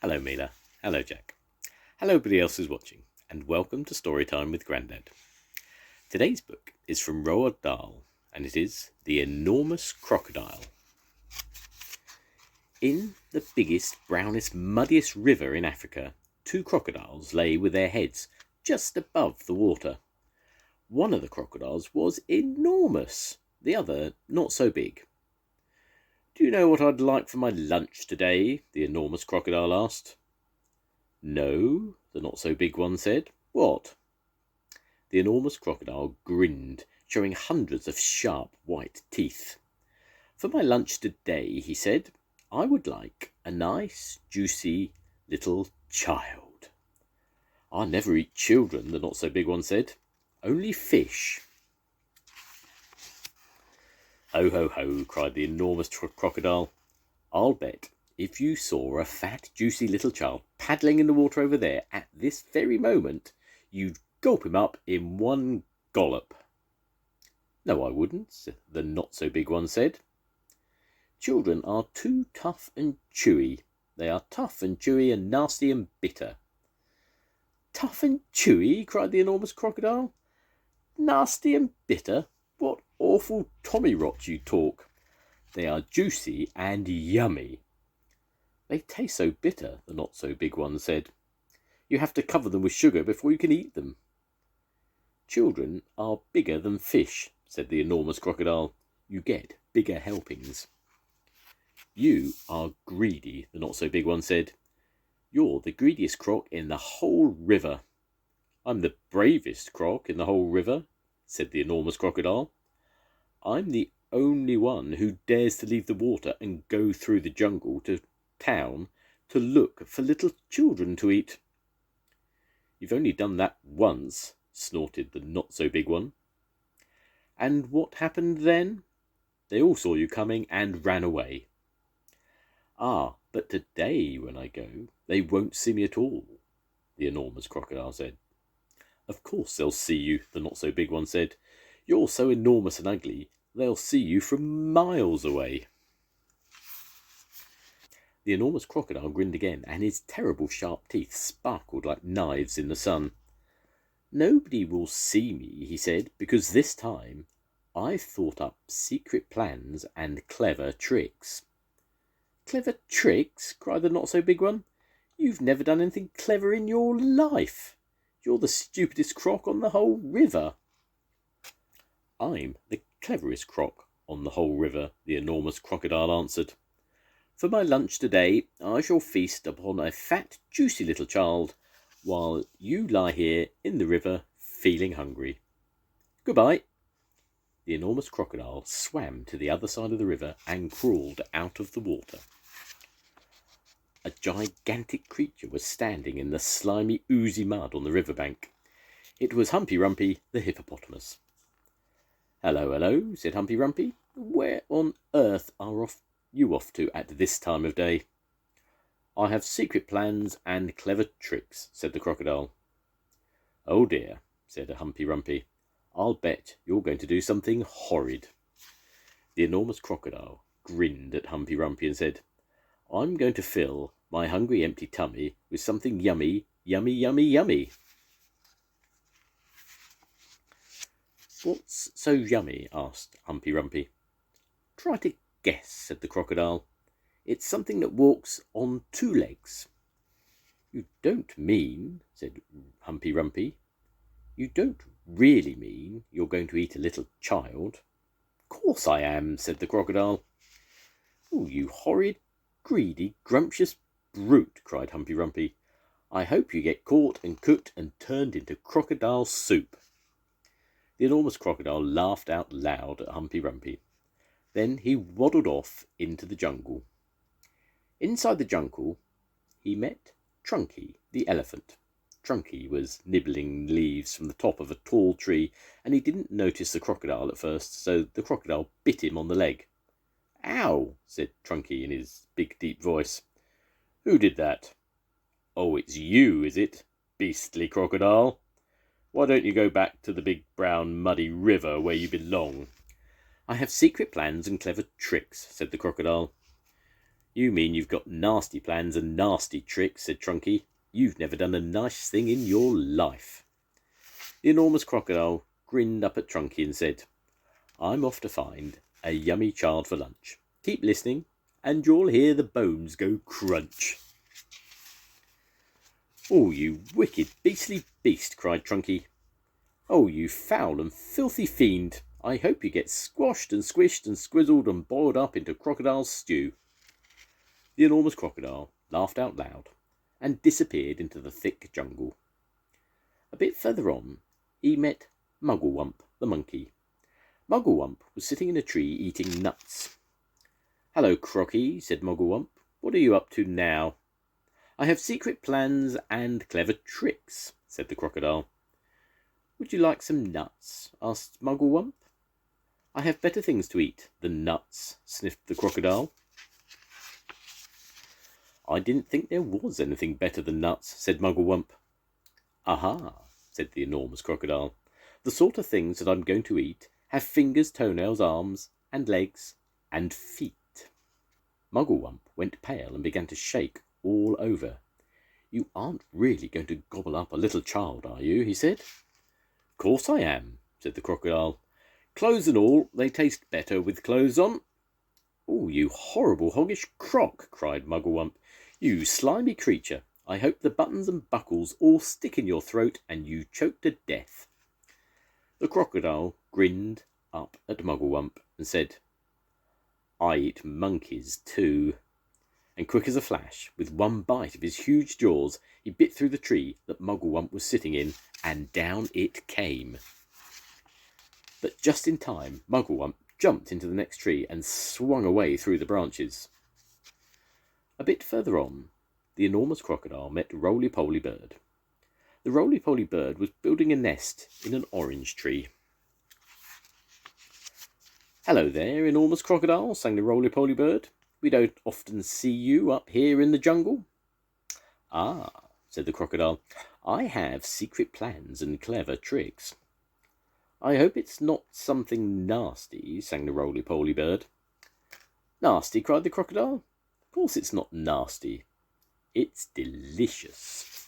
Hello Mila, hello Jack, hello everybody else who's watching, and welcome to Storytime with Grandad. Today's book is from Roald Dahl, and it is The Enormous Crocodile. In the biggest, brownest, muddiest river in Africa, two crocodiles lay with their heads just above the water. One of the crocodiles was enormous, the other not so big. "Do you know what I'd like for my lunch today?" the enormous crocodile asked. "No," the not-so-big one said. "What?" The enormous crocodile grinned, showing hundreds of sharp white teeth. "For my lunch today," he said, "I would like a nice, juicy little child." "I never eat children," the not-so-big one said. "Only fish." "Ho, ho, ho," cried the enormous crocodile. "I'll bet if you saw a fat, juicy little child paddling in the water over there at this very moment, you'd gulp him up in one gollop." "No, I wouldn't," the not-so-big one said. "Children are too tough and chewy. They are tough and chewy and nasty and bitter." "Tough and chewy?" cried the enormous crocodile. "Nasty and bitter? What awful tommy-rot you talk. They are juicy and yummy." "They taste so bitter," the not-so-big one said. "You have to cover them with sugar before you can eat them." "Children are bigger than fish," said the enormous crocodile. "You get bigger helpings." "You are greedy," the not-so-big one said. "You're the greediest croc in the whole river." "I'm the bravest croc in the whole river," said the enormous crocodile. "I'm the only one who dares to leave the water and go through the jungle to town to look for little children to eat." "You've only done that once," snorted the not-so-big one. "And what happened then?" "They all saw you coming and ran away." "Ah, but today when I go, they won't see me at all," the enormous crocodile said. "Of course they'll see you," the not-so-big one said. "You're so enormous and ugly, they'll see you from miles away." The enormous crocodile grinned again, and his terrible sharp teeth sparkled like knives in the sun. "Nobody will see me," he said, "because this time I've thought up secret plans and clever tricks." "Clever tricks?" cried the not-so-big one. "You've never done anything clever in your life. You're the stupidest croc on the whole river." "I'm the cleverest croc on the whole river," the enormous crocodile answered. "For my lunch today, I shall feast upon a fat, juicy little child, while you lie here in the river feeling hungry. Goodbye." The enormous crocodile swam to the other side of the river and crawled out of the water. A gigantic creature was standing in the slimy, oozy mud on the riverbank. It was Humpy Rumpy, the hippopotamus. "Hello, hello," said Humpy Rumpy. "Where on earth are you off to at this time of day?" "I have secret plans and clever tricks," said the crocodile. "Oh dear," said Humpy Rumpy. "I'll bet you're going to do something horrid." The enormous crocodile grinned at Humpy Rumpy and said, "I'm going to fill my hungry empty tummy with something yummy, yummy, yummy, yummy." "What's so yummy?" asked Humpy Rumpy. "Try to guess," said the crocodile. "It's something that walks on two legs." "You don't mean," said Humpy Rumpy, "you don't really mean you're going to eat a little child?" "Course I am," said the crocodile. "Oh, you horrid, greedy, grumptious brute," cried Humpy Rumpy. "I hope you get caught and cooked and turned into crocodile soup." The enormous crocodile laughed out loud at Humpy Rumpy. Then he waddled off into the jungle. Inside the jungle he met Trunky the elephant. Trunky was nibbling leaves from the top of a tall tree, and he didn't notice the crocodile at first, so the crocodile bit him on the leg. "Ow!" said Trunky in his big deep voice. "Who did that?" "Oh, it's you, is it, beastly crocodile? Why don't you go back to the big brown muddy river where you belong?" "I have secret plans and clever tricks," said the crocodile. You mean you've got nasty plans and nasty tricks, said Trunky. You've never done a nice thing in your life. The enormous crocodile grinned up at Trunky and said, I'm off to find a yummy child for lunch. Keep listening, and you'll hear the bones go crunch. Oh, you wicked, beastly beast, cried Trunky. Oh, you foul and filthy fiend. I hope you get squashed and squished and squizzled and boiled up into crocodile stew. The enormous crocodile laughed out loud and disappeared into the thick jungle. A bit further on, he met Mugglewump the monkey. Mugglewump was sitting in a tree eating nuts. Hello, Crocky, said Mugglewump. What are you up to now? I have secret plans and clever tricks, said the crocodile. Would you like some nuts? Asked Mugglewump. I have better things to eat than nuts, sniffed the crocodile. I didn't think there was anything better than nuts, said Mugglewump. Aha, said the enormous crocodile. The sort of things that I'm going to eat have fingers, toenails, arms, and legs, and feet. Mugglewump went pale and began to shake all over. You aren't really going to gobble up a little child, are you? He said. Of course I am, said the crocodile. Clothes and all, they taste better with clothes on. Oh, you horrible hoggish croc, cried Mugglewump. You slimy creature. I hope the buttons and buckles all stick in your throat and you choke to death. The crocodile grinned up at Mugglewump and said, I eat monkeys too. And quick as a flash, with one bite of his huge jaws, he bit through the tree that Mugglewump was sitting in, and down it came. But just in time, Mugglewump jumped into the next tree and swung away through the branches. A bit further on, the enormous crocodile met Roly-Poly Bird. The Roly-Poly Bird was building a nest in an orange tree. Hello there, enormous crocodile, sang the Roly-Poly Bird. We don't often see you up here in the jungle. Ah, said the crocodile, I have secret plans and clever tricks. I hope it's not something nasty, sang the Roly-Poly Bird. Nasty, cried the crocodile. Of course it's not nasty. It's delicious.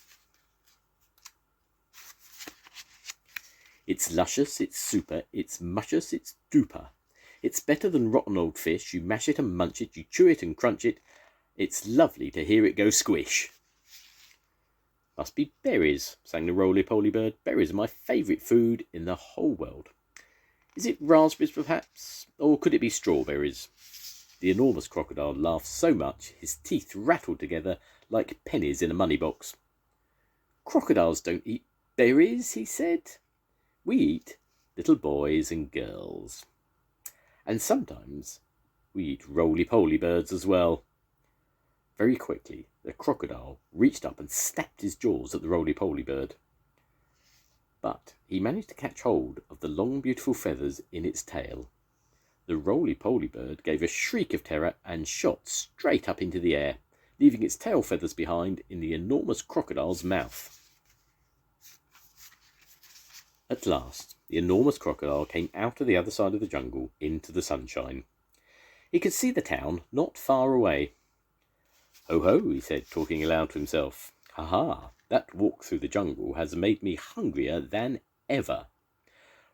It's luscious, it's super, it's muscious, it's duper. It's better than rotten old fish. You mash it and munch it, you chew it and crunch it. It's lovely to hear it go squish. Must be berries, sang the Roly-Poly Bird. Berries are my favourite food in the whole world. Is it raspberries, perhaps? Or could it be strawberries? The enormous crocodile laughed so much his teeth rattled together like pennies in a money box. Crocodiles don't eat berries, he said. We eat little boys and girls. And sometimes we eat roly-poly birds as well. Very quickly, the crocodile reached up and snapped his jaws at the roly-poly bird. But he managed to catch hold of the long, beautiful feathers in its tail. The roly-poly bird gave a shriek of terror and shot straight up into the air, leaving its tail feathers behind in the enormous crocodile's mouth. At last, the enormous crocodile came out of the other side of the jungle into the sunshine. He could see the town not far away. Ho ho, he said, talking aloud to himself. Ha ha, that walk through the jungle has made me hungrier than ever.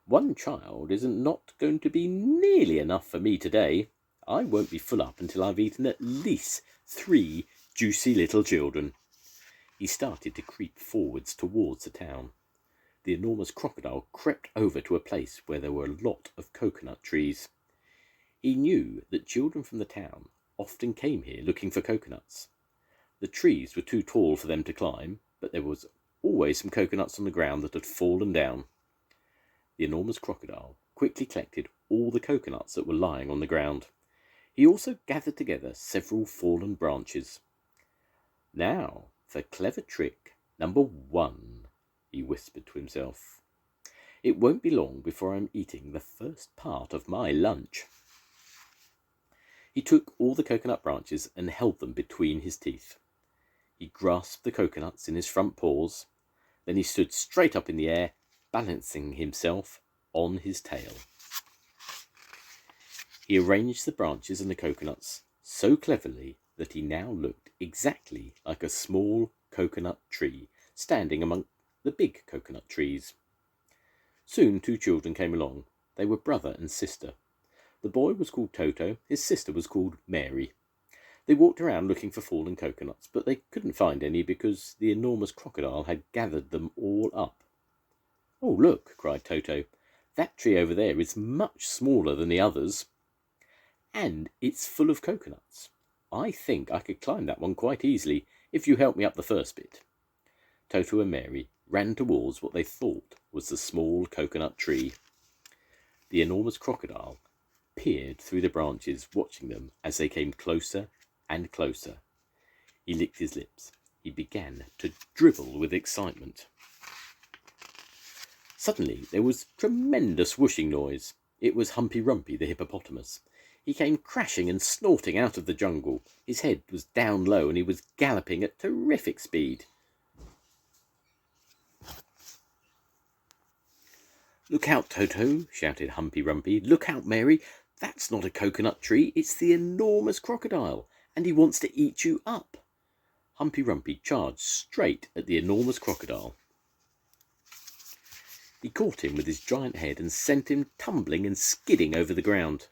One child isn't not going to be nearly enough for me today. I won't be full up until I've eaten at least 3 juicy little children. He started to creep forwards towards the town. The enormous crocodile crept over to a place where there were a lot of coconut trees. He knew that children from the town often came here looking for coconuts. The trees were too tall for them to climb, but there was always some coconuts on the ground that had fallen down. The enormous crocodile quickly collected all the coconuts that were lying on the ground. He also gathered together several fallen branches. Now for clever trick number 1, he whispered to himself. It won't be long before I'm eating the first part of my lunch. He took all the coconut branches and held them between his teeth. He grasped the coconuts in his front paws. Then he stood straight up in the air, balancing himself on his tail. He arranged the branches and the coconuts so cleverly that he now looked exactly like a small coconut tree standing among the big coconut trees. Soon 2 children came along. They were brother and sister. The boy was called Toto, his sister was called Mary. They walked around looking for fallen coconuts, but they couldn't find any because the enormous crocodile had gathered them all up. "Oh, look," cried Toto. "That tree over there is much smaller than the others, and it's full of coconuts. I think I could climb that one quite easily if you help me up the first bit." Toto and Mary ran towards what they thought was the small coconut tree. The enormous crocodile peered through the branches, watching them as they came closer and closer. He licked his lips. He began to dribble with excitement. Suddenly there was tremendous whooshing noise. It was Humpy Rumpy the hippopotamus. He came crashing and snorting out of the jungle. His head was down low and he was galloping at terrific speed. "Look out, Toto," shouted Humpy Rumpy. "Look out, Mary. That's not a coconut tree. It's the enormous crocodile, and he wants to eat you up." Humpy Rumpy charged straight at the enormous crocodile. He caught him with his giant head and sent him tumbling and skidding over the ground.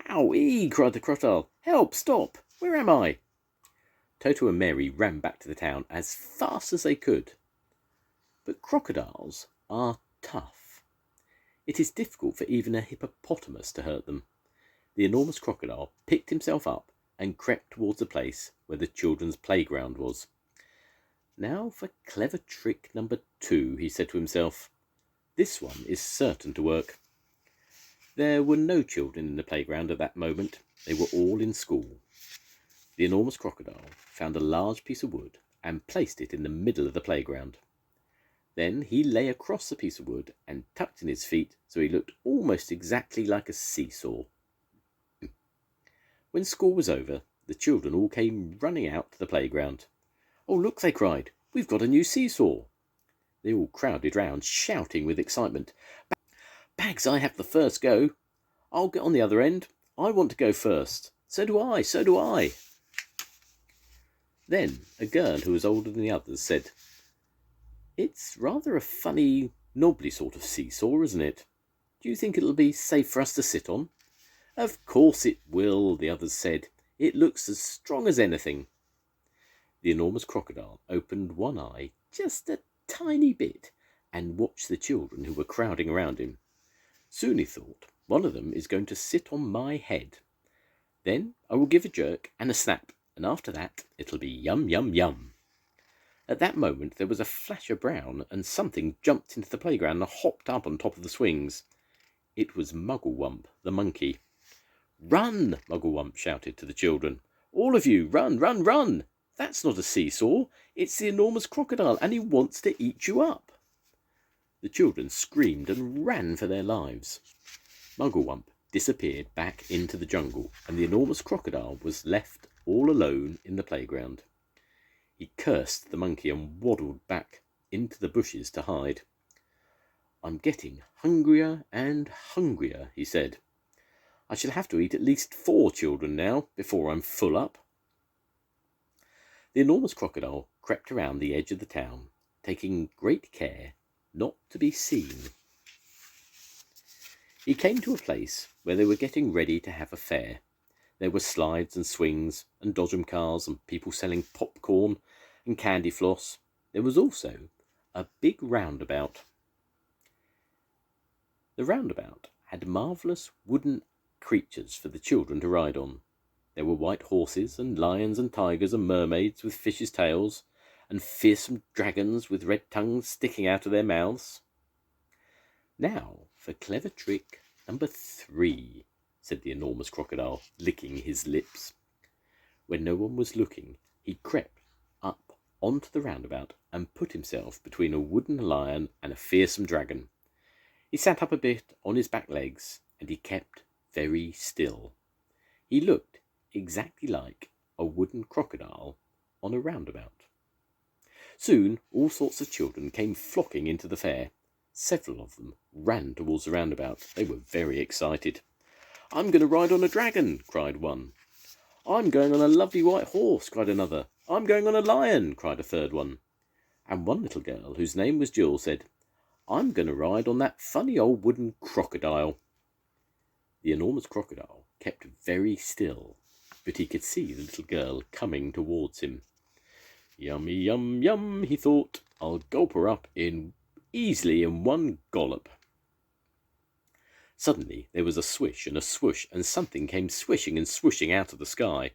"Ow-ee!" cried the crocodile. "Help! Stop! Where am I?" Toto and Mary ran back to the town as fast as they could. But crocodiles are tough. It is difficult for even a hippopotamus to hurt them. The enormous crocodile picked himself up and crept towards the place where the children's playground was. "Now for clever trick number 2, he said to himself. "This one is certain to work." There were no children in the playground at that moment. They were all in school. The enormous crocodile found a large piece of wood and placed it in the middle of the playground. Then he lay across the piece of wood and tucked in his feet so he looked almost exactly like a seesaw. When school was over, the children all came running out to the playground. "Oh, look," they cried, "we've got a new seesaw." They all crowded round, shouting with excitement. "Bags, I have the first go. I'll get on the other end. I want to go first." "So do I, so do I." Then a girl who was older than the others said, "It's rather a funny, knobbly sort of seesaw, isn't it? Do you think it'll be safe for us to sit on?" "Of course it will," the others said. "It looks as strong as anything." The enormous crocodile opened one eye just a tiny bit and watched the children who were crowding around him. Soon he thought, "One of them is going to sit on my head. Then I will give a jerk and a snap, and after that it'll be yum, yum, yum." At that moment there was a flash of brown, and something jumped into the playground and hopped up on top of the swings. It was Mugglewump, the monkey. "Run!" Mugglewump shouted to the children. "All of you, run, run, run! That's not a seesaw. It's the enormous crocodile, and he wants to eat you up." The children screamed and ran for their lives. Mugglewump disappeared back into the jungle, and the enormous crocodile was left all alone in the playground. He cursed the monkey and waddled back into the bushes to hide. "I'm getting hungrier and hungrier," he said. "I shall have to eat at least 4 children now before I'm full up." The enormous crocodile crept around the edge of the town, taking great care not to be seen. He came to a place where they were getting ready to have a fair. There were slides and swings and dodgem cars and people selling popcorn and candy floss. There was also a big roundabout. The roundabout had marvellous wooden creatures for the children to ride on. There were white horses and lions and tigers and mermaids with fishes' tails and fearsome dragons with red tongues sticking out of their mouths. "Now for clever trick number 3, said the enormous crocodile, licking his lips. When no one was looking, he crept up onto the roundabout and put himself between a wooden lion and a fearsome dragon. He sat up a bit on his back legs, and he kept very still. He looked exactly like a wooden crocodile on a roundabout. Soon all sorts of children came flocking into the fair. Several of them ran towards the roundabout. They were very excited. "I'm going to ride on a dragon," cried one. I'm going on a lovely white horse, cried another. I'm going on a lion, cried a third one. And one little girl, whose name was Jill, said, I'm going to ride on that funny old wooden crocodile. The enormous crocodile kept very still, but he could see the little girl coming towards him. Yummy, yum, yum, he thought. I'll gulp her up easily in one gollop. Suddenly there was a swish and a swoosh, and something came swishing and swooshing out of the sky.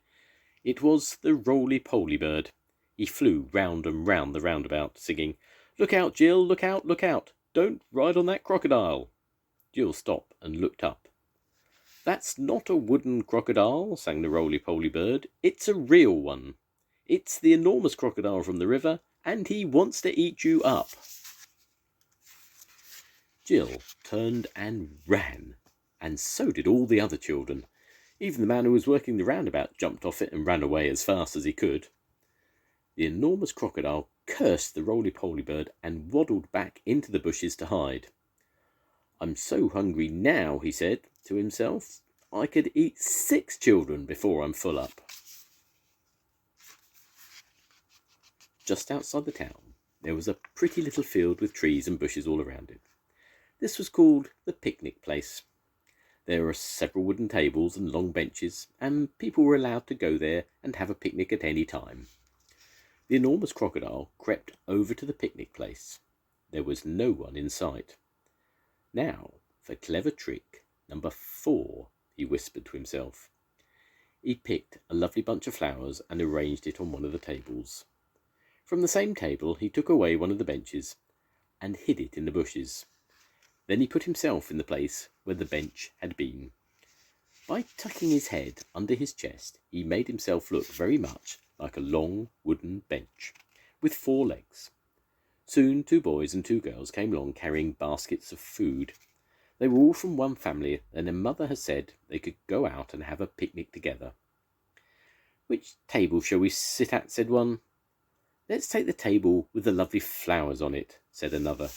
It was the roly-poly bird. He flew round and round the roundabout, singing, Look out, Jill, look out, look out. Don't ride on that crocodile. Jill stopped and looked up. That's not a wooden crocodile, sang the roly-poly bird. It's a real one. It's the enormous crocodile from the river, and he wants to eat you up. Jill turned and ran, and so did all the other children. Even the man who was working the roundabout jumped off it and ran away as fast as he could. The enormous crocodile cursed the roly-poly bird and waddled back into the bushes to hide. I'm so hungry now, he said to himself, I could eat 6 children before I'm full up. Just outside the town, there was a pretty little field with trees and bushes all around it. This was called the picnic place. There were several wooden tables and long benches, and people were allowed to go there and have a picnic at any time. The enormous crocodile crept over to the picnic place. There was no one in sight. Now for clever trick number 4, he whispered to himself. He picked a lovely bunch of flowers and arranged it on one of the tables. From the same table he took away one of the benches and hid it in the bushes. Then he put himself in the place where the bench had been. By tucking his head under his chest, he made himself look very much like a long wooden bench, with 4 legs. Soon 2 boys and 2 girls came along carrying baskets of food. They were all from one family, and their mother had said they could go out and have a picnic together. Which table shall we sit at, said one. Let's take the table with the lovely flowers on it, said another.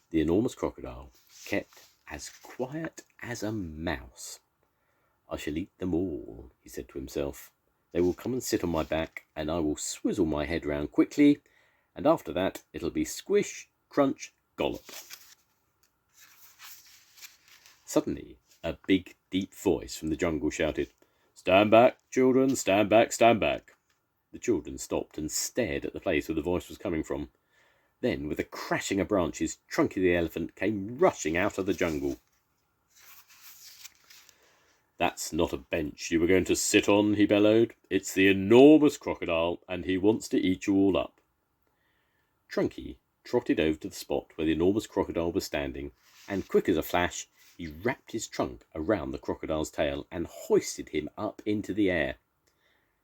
The enormous crocodile kept as quiet as a mouse. I shall eat them all, he said to himself. They will come and sit on my back, and I will swizzle my head round quickly, and after that it'll be squish, crunch, gollop. Suddenly a big, deep voice from the jungle shouted, Stand back, children, stand back, stand back. The children stopped and stared at the place where the voice was coming from. Then, with a crashing of branches, Trunky the elephant came rushing out of the jungle. That's not a bench you were going to sit on, he bellowed. It's the enormous crocodile, and he wants to eat you all up. Trunky trotted over to the spot where the enormous crocodile was standing, and quick as a flash, he wrapped his trunk around the crocodile's tail and hoisted him up into the air.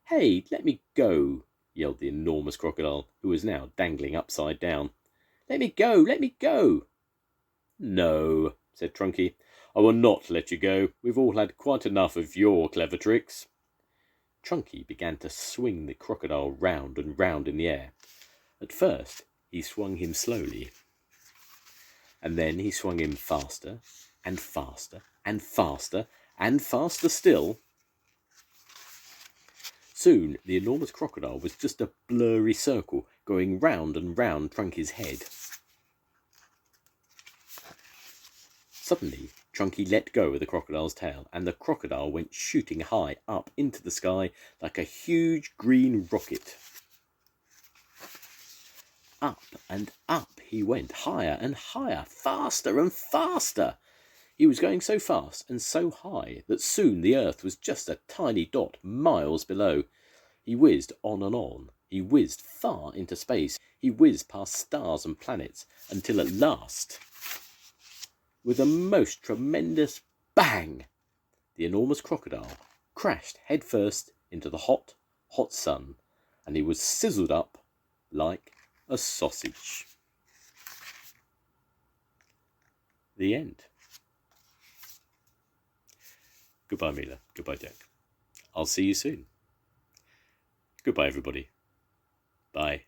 Hey, let me go, yelled the enormous crocodile, who was now dangling upside down. Let me go, let me go. No, said Trunky, I will not let you go. We've all had quite enough of your clever tricks. Trunky began to swing the crocodile round and round in the air. At first, he swung him slowly, and then he swung him faster and faster and faster and faster still. Soon the enormous crocodile was just a blurry circle going round and round Trunky's head. Suddenly, Trunky let go of the crocodile's tail, and the crocodile went shooting high up into the sky like a huge green rocket. Up and up he went, higher and higher, faster and faster. He was going so fast and so high that soon the earth was just a tiny dot miles below. He whizzed on and on. He whizzed far into space. He whizzed past stars and planets until at last, with a most tremendous bang, the enormous crocodile crashed headfirst into the hot, hot sun, and he was sizzled up like a sausage. The end. Goodbye, Mila. Goodbye, Jack. I'll see you soon. Goodbye, everybody. Bye.